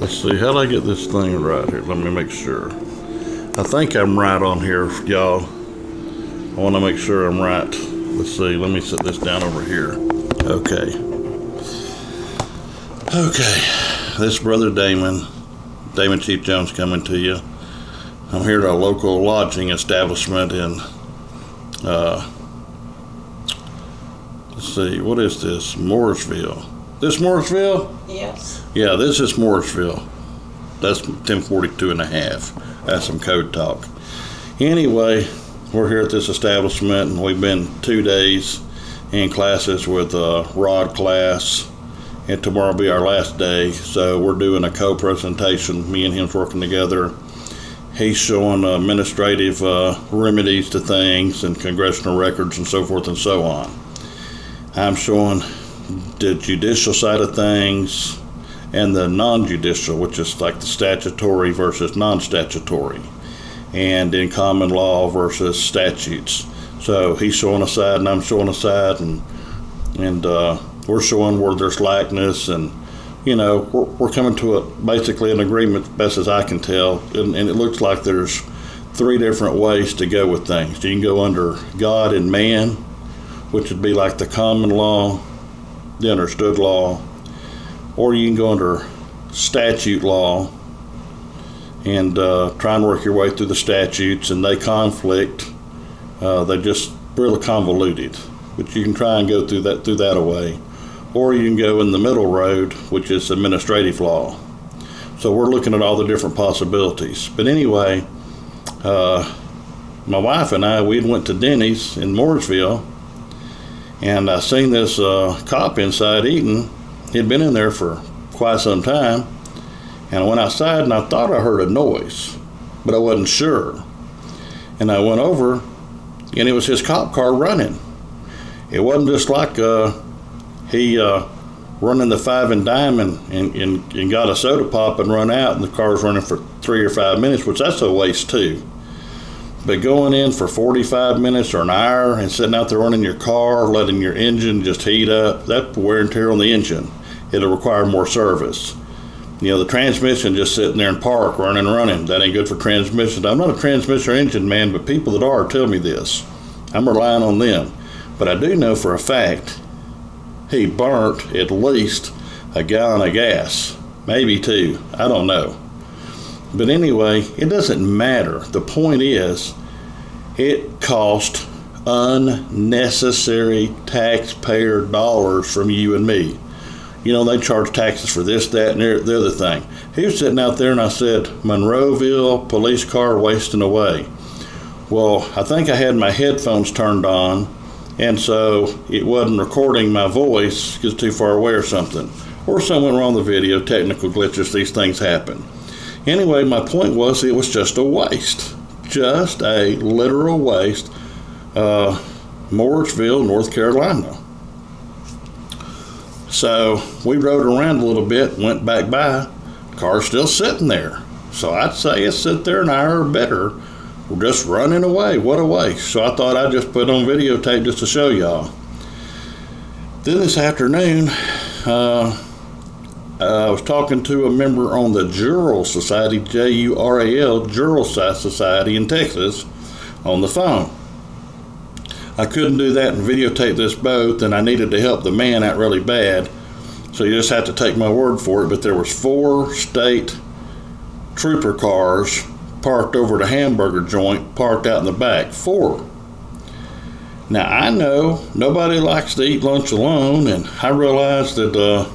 Let's see, how do I get this thing right here? Let me make sure. I think I'm right on here, y'all. I want to make sure I'm right. Let's see, let me set this down over here. Okay. This is Brother Damon Chief Jones coming to you. I'm here at a local lodging establishment in, let's see, what is this? Mooresville. This Mooresville? Yes. Yeah, this is Mooresville. That's 1042 and a half. That's some code talk. Anyway, we're here at this establishment, and we've been 2 days in classes with Rod class, and tomorrow will be our last day. So we're doing a co-presentation. Me and him's working together. He's showing administrative remedies to things and congressional records and so forth and so on. I'm showing the judicial side of things and the non-judicial, which is like the statutory versus non-statutory, and in common law versus statutes. So he's showing a side and I'm showing a side, and we're showing where there's likeness, and we're coming to basically an agreement, best as I can tell, and it looks like there's 3 different ways to go with things. You can go under God and man, which would be like the common law, the understood law, or you can go under statute law and try and work your way through the statutes, and they conflict. They're just really convoluted, but you can try and go through that away. Or you can go in the middle road, which is administrative law. So we're looking at all the different possibilities. But anyway, my wife and I, we went to Denny's in Mooresville, and I seen this cop inside eating. He'd been in there for quite some time, and I went outside and I thought I heard a noise, but I wasn't sure. And I went over, and it was his cop car running. It wasn't just like he running the 5 and dime and got a soda pop and run out, and the car's running for 3 or 5 minutes, which that's a waste too. But going in for 45 minutes or an hour and sitting out there running your car, letting your engine just heat up, that's wear and tear on the engine. It'll require more service. The transmission just sitting there in park, running, that ain't good for transmission. I'm not a transmission or engine man, but people that are tell me this. I'm relying on them. But I do know for a fact he burnt at least a gallon of gas, maybe 2, I don't know. But anyway, it doesn't matter. The point is, it cost unnecessary taxpayer dollars from you and me. They charge taxes for this, that, and the other thing. He was sitting out there, and I said, Monroeville police car wasting away. Well, I think I had my headphones turned on, and so it wasn't recording my voice because it's too far away or something. Or something went wrong with the video, technical glitches, these things happen. Anyway, my point was it was just a waste. Just a literal waste. Mooresville, North Carolina. So we rode around a little bit, went back by, car's still sitting there. So I'd say it's sit there an hour or better. We're just running away. What a waste. So I thought I'd just put on videotape just to show y'all. Then this afternoon, I was talking to a member on the Jural Society, Jural, Jural Society in Texas, on the phone. I couldn't do that and videotape this both, and I needed to help the man out really bad. So you just have to take my word for it. But there was 4 state trooper cars parked over the hamburger joint, parked out in the back. 4. Now I know nobody likes to eat lunch alone, and I realize that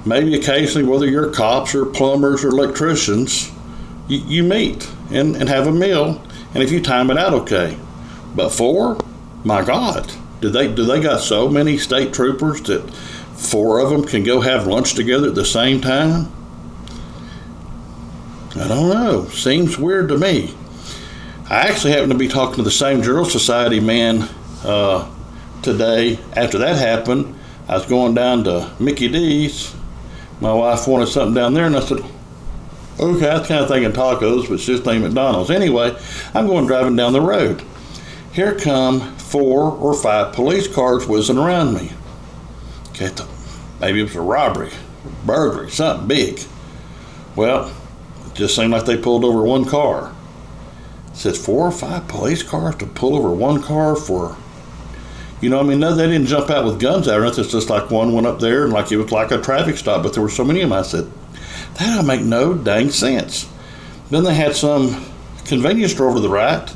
maybe occasionally, whether you're cops or plumbers or electricians, you meet and have a meal, and if you time it out okay. But 4? My God, do they got so many state troopers that 4 of them can go have lunch together at the same time? I don't know. Seems weird to me. I actually happen to be talking to the same Jural Society man today. After that happened, I was going down to Mickey D's. My wife wanted something down there, and I said, okay, I was kind of thinking tacos, but it's just named McDonald's. Anyway, I'm going driving down the road. Here come 4 or 5 police cars whizzing around me. Okay, maybe it was a robbery, burglary, something big. Well, it just seemed like they pulled over one car. It says 4 or 5 police cars to pull over one car for, no, they didn't jump out with guns out or nothing. It's just like one went up there and like it was like a traffic stop, but there were so many of them. I said, that don't make no dang sense. Then they had some convenience store over the right,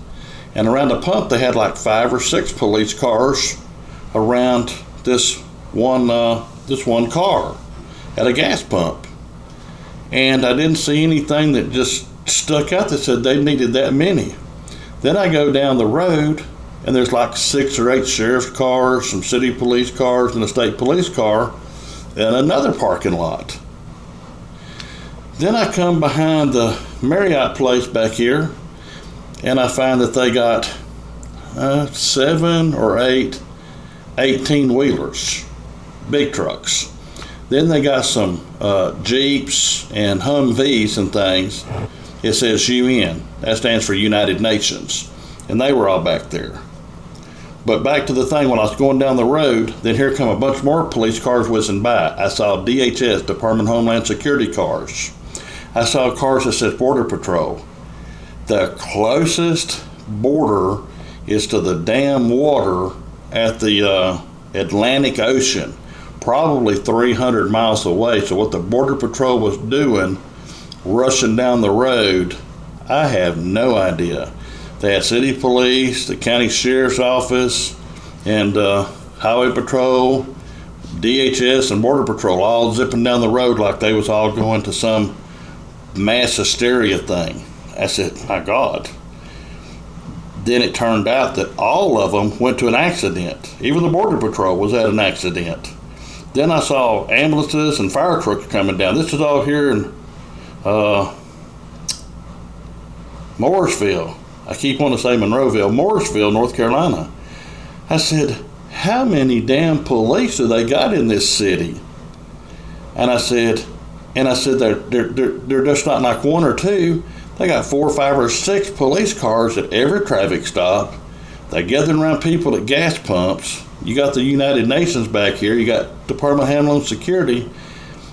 and around the pump they had like 5 or 6 police cars around this one car at a gas pump. And I didn't see anything that just stuck out that said they needed that many. Then I go down the road, and there's like 6 or 8 sheriff's cars, some city police cars, and a state police car in another parking lot. Then I come behind the Marriott place back here, and I find that they got 7 or 8 18-wheelers, big trucks. Then they got some Jeeps and Humvees and things. It says UN. That stands for United Nations. And they were all back there. But back to the thing, when I was going down the road, then here come a bunch more police cars whizzing by. I saw DHS, Department of Homeland Security cars. I saw cars that said Border Patrol. The closest border is to the damn water at the Atlantic Ocean, probably 300 miles away. So what the Border Patrol was doing, rushing down the road, I have no idea. They had city police, the county sheriff's office, and highway patrol, DHS, and Border Patrol all zipping down the road like they was all going to some mass hysteria thing. I said, my God. Then it turned out that all of them went to an accident. Even the Border Patrol was at an accident. Then I saw ambulances and fire trucks coming down. This is all here in Mooresville. I keep wanting to say Monroeville, Mooresville, North Carolina. I said, how many damn police do they got in this city? And I said, they're just not like 1 or 2. They got 4, 5, or 6 police cars at every traffic stop. They gathering around people at gas pumps. You got the United Nations back here. You got Department of Homeland Security.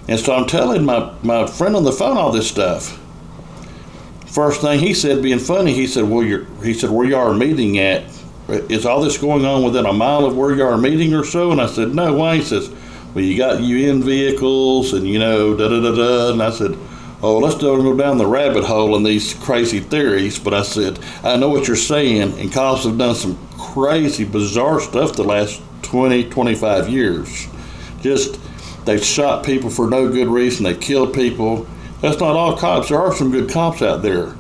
And so I'm telling my friend on the phone all this stuff. First thing he said, being funny, he said, where you are meeting at, is all this going on within a mile of where you are meeting or so? And I said, no, why? He says, well, you got UN vehicles and, da-da-da-da. And I said, oh, let's don't go down the rabbit hole in these crazy theories. But I said, I know what you're saying, and cops have done some crazy, bizarre stuff the last 20, 25 years. Just, they've shot people for no good reason. They've killed people. That's not all cops. There are some good cops out there.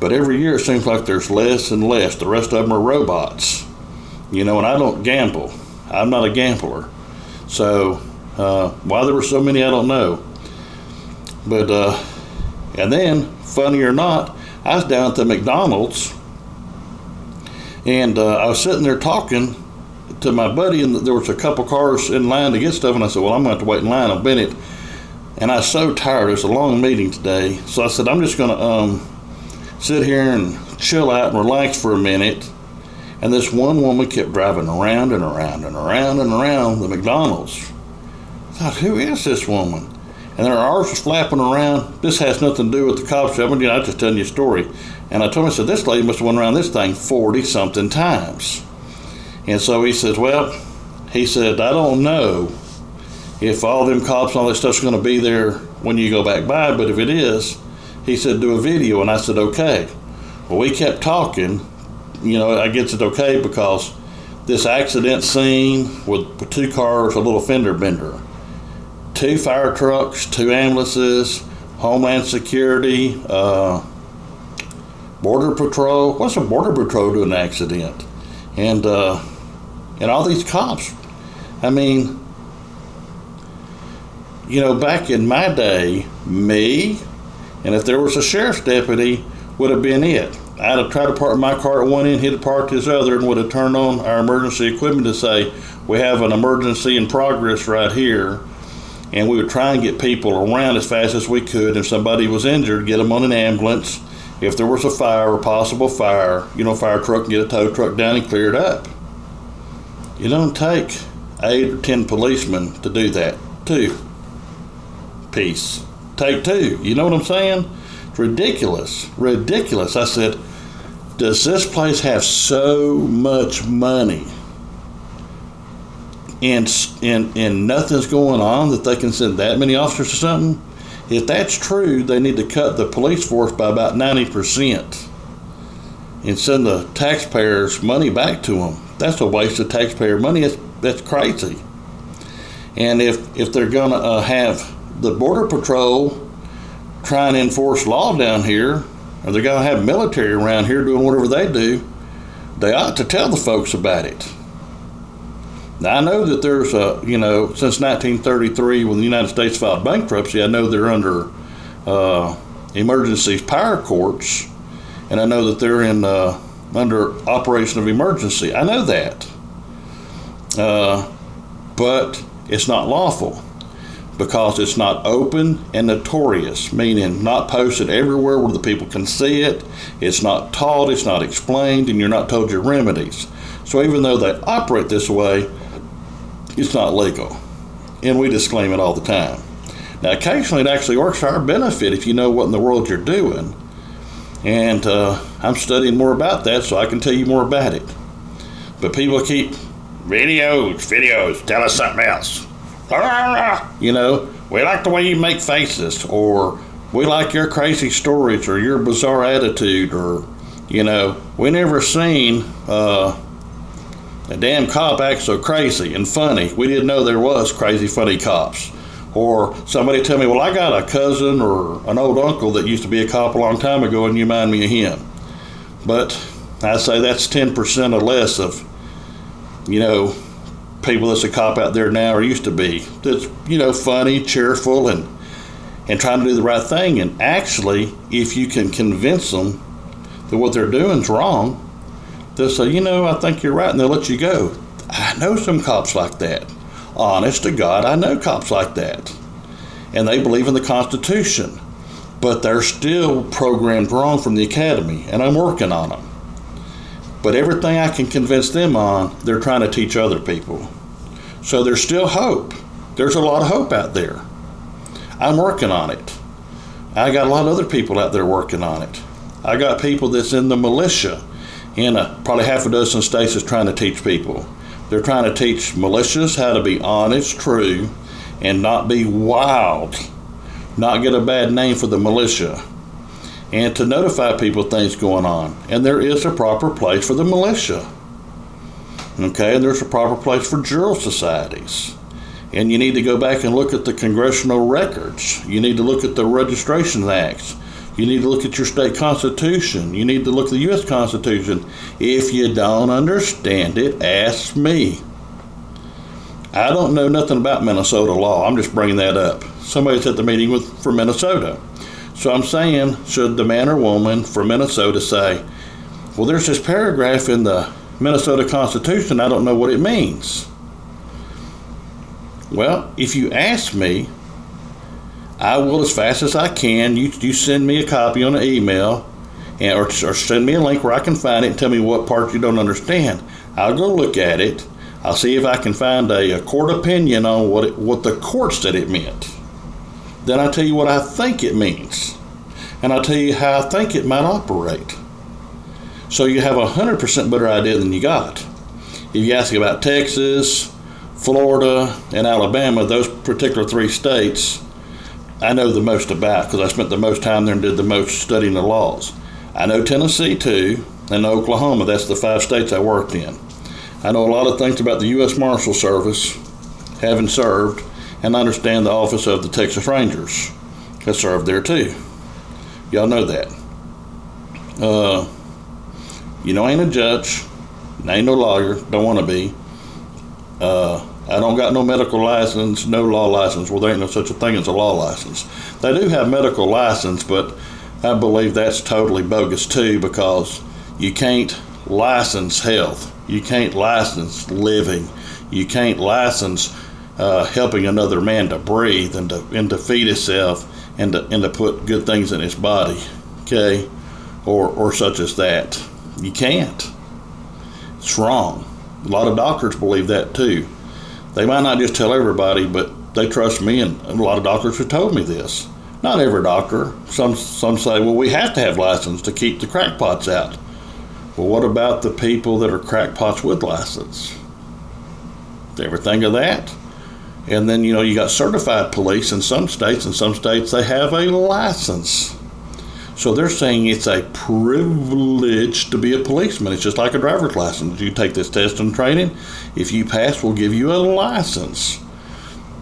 But every year it seems like there's less and less. The rest of them are robots. And I don't gamble. I'm not a gambler. So why there were so many, I don't know. But, and then, funny or not, I was down at the McDonald's, and I was sitting there talking to my buddy, and there was a couple cars in line to get stuff, and I said, well, I'm going to have to wait in line a minute. And I was so tired. It was a long meeting today. So I said, I'm just going to sit here and chill out and relax for a minute. And this one woman kept driving around and around and around and around the McDonald's. I thought, who is this woman? And then her arms was flapping around. This has nothing to do with the cops. I'm just telling you a story. And I told him, I said, this lady must have went around this thing 40-something times. And so he said, I don't know if all them cops and all that stuff's going to be there when you go back by, but if it is, he said, do a video. And I said, okay. Well, we kept talking. I guess it's okay because this accident scene with 2 cars, a little fender bender, 2 fire trucks, 2 ambulances, Homeland Security, Border Patrol. What's a Border Patrol doing an accident? And all these cops. I mean, back in my day, me, and if there was a sheriff's deputy, would have been it. I'd have tried to park my car at one end, he'd have parked his other, and would have turned on our emergency equipment to say, we have an emergency in progress right here. And we would try and get people around as fast as we could. If somebody was injured, get them on an ambulance. If there was a fire or possible fire, fire truck and get a tow truck down and clear it up. You don't take 8 or 10 policemen to do that. 2. Peace. take two. You know what I'm saying? It's ridiculous. I said, does this place have so much money and nothing's going on that they can send that many officers to something? If that's true, they need to cut the police force by about 90% and send the taxpayers' money back to them. That's a waste of taxpayer money. That's crazy. And if they're going to have the Border Patrol try and enforce law down here, or they're going to have military around here doing whatever they do, they ought to tell the folks about it. Now, I know that there's since 1933 when the United States filed bankruptcy, I know they're under emergency power courts, and I know that they're in under operation of emergency. I know that. But it's not lawful because it's not open and notorious, meaning not posted everywhere where the people can see it. It's not taught, it's not explained, and you're not told your remedies. So even though they operate this way, it's not legal. And we disclaim it all the time. Now, occasionally it actually works for our benefit if you know what in the world you're doing. And I'm studying more about that so I can tell you more about it. But people keep, videos, tell us something else. We like the way you make faces, or we like your crazy stories or your bizarre attitude, or, we never seen a damn cop act so crazy and funny. We didn't know there was crazy, funny cops. Or somebody tell me, well, I got a cousin or an old uncle that used to be a cop a long time ago and you remind me of him. But I say that's 10% or less of, people that's a cop out there now or used to be. That's, funny, cheerful, and trying to do the right thing. And actually, if you can convince them that what they're doing is wrong, they'll say, I think you're right, and they'll let you go. I know some cops like that. Honest to God, I know cops like that. And they believe in the Constitution. But they're still programmed wrong from the academy, and I'm working on them. But everything I can convince them on, they're trying to teach other people. So there's still hope. There's a lot of hope out there. I'm working on it. I got a lot of other people out there working on it. I got people that's in the militia in probably half a dozen states that's trying to teach people. They're trying to teach militias how to be honest, true, and not be wild, not get a bad name for the militia, and to notify people things going on. And there is a proper place for the militia. Okay, and there's a proper place for juror societies. And you need to go back and look at the congressional records. You need to look at the registration acts. You need to look at your state constitution. You need to look at the U.S. Constitution. If you don't understand it, ask me. I don't know nothing about Minnesota law. I'm just bringing that up. Somebody's at the meeting for Minnesota. So I'm saying, should the man or woman from Minnesota say, well, there's this paragraph in the Minnesota Constitution, I don't know what it means. Well, if you ask me, I will as fast as I can. You send me a copy on an email or send me a link where I can find it and tell me what part you don't understand. I'll go look at it. I'll see if I can find a court opinion on what the court said it meant. Then I'll tell you what I think it means. And I'll tell you how I think it might operate. So you have a 100% better idea than you got. If you ask about Texas, Florida, and Alabama, those particular three states, I know the most about because I spent the most time there and did the most studying the laws. I know Tennessee too, and Oklahoma. That's the 5 states I worked in. I know a lot of things about the U.S. Marshal Service, having served, and I understand the office of the Texas Rangers. I served there too. Y'all know that. I ain't a judge, I ain't no lawyer, don't want to be. I don't got no medical license, no law license. Well, there ain't no such a thing as a law license. They do have medical license, but I believe that's totally bogus too, because you can't license health. You can't license living. You can't license helping another man to breathe and to feed himself and to put good things in his body, okay, or such as that. You can't. It's wrong. A lot of doctors believe that too. They might not just tell everybody, but they trust me, and a lot of doctors have told me this. Not every doctor. Some say, well, we have to have license to keep the crackpots out. Well, what about the people that are crackpots with license? Ever think of that? And then, you got certified police in some states. In some states, they have a license. So they're saying it's a privilege to be a policeman. It's just like a driver's license. You take this test and training. If you pass, we'll give you a license.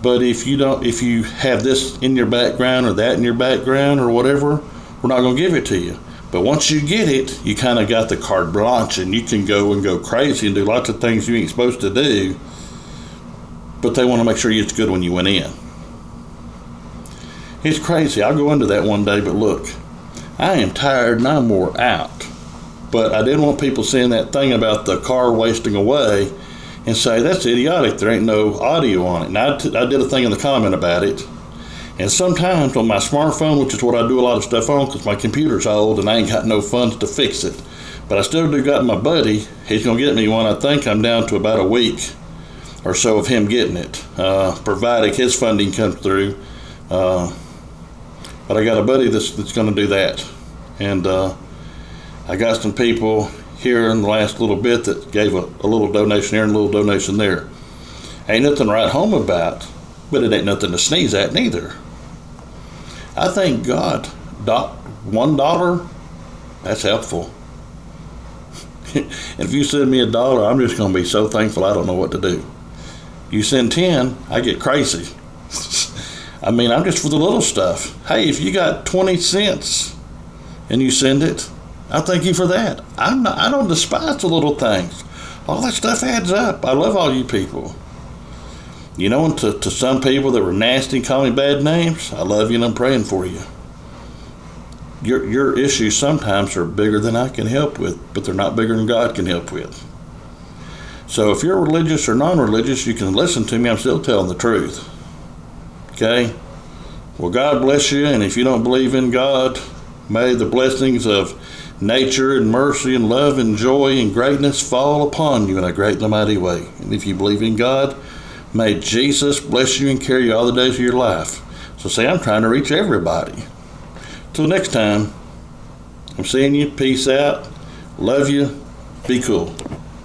But if you have this in your background or that in your background or whatever, we're not going to give it to you. But once you get it, you kind of got the carte blanche, and you can go crazy and do lots of things you ain't supposed to do. But they want to make sure it's good when you went in. It's crazy. I'll go into that one day, but look, I am tired and I'm wore out. But I didn't want people saying that thing about the car wasting away and say, that's idiotic, there ain't no audio on it. And I did a thing in the comment about it. And sometimes on my smartphone, which is what I do a lot of stuff on because my computer's old and I ain't got no funds to fix it. But I still do got my buddy. He's going to get me one. I think I'm down to about a week or so of him getting it, provided his funding comes through. But I got a buddy that's going to do that. And I got some people here in the last little bit that gave a little donation here and a little donation there. Ain't nothing to write home about, but it ain't nothing to sneeze at neither. I thank God, $1, that's helpful. And if you send me $1, I'm just going to be so thankful I don't know what to do. You send 10, I get crazy. I mean, I'm just for the little stuff. Hey, if you got 20 cents and you send it, I thank you for that. I don't despise the little things. All that stuff adds up. I love all you people. And to some people that were nasty and call me bad names, I love you and I'm praying for you. Your issues sometimes are bigger than I can help with, but they're not bigger than God can help with. So if you're religious or non-religious, you can listen to me. I'm still telling the truth. Okay? Well, God bless you, and if you don't believe in God, may the blessings of nature and mercy and love and joy and greatness fall upon you in a great and mighty way. And if you believe in God, may Jesus bless you and carry you all the days of your life. So say, I'm trying to reach everybody. Till next time, I'm seeing you. Peace out. Love you. Be cool.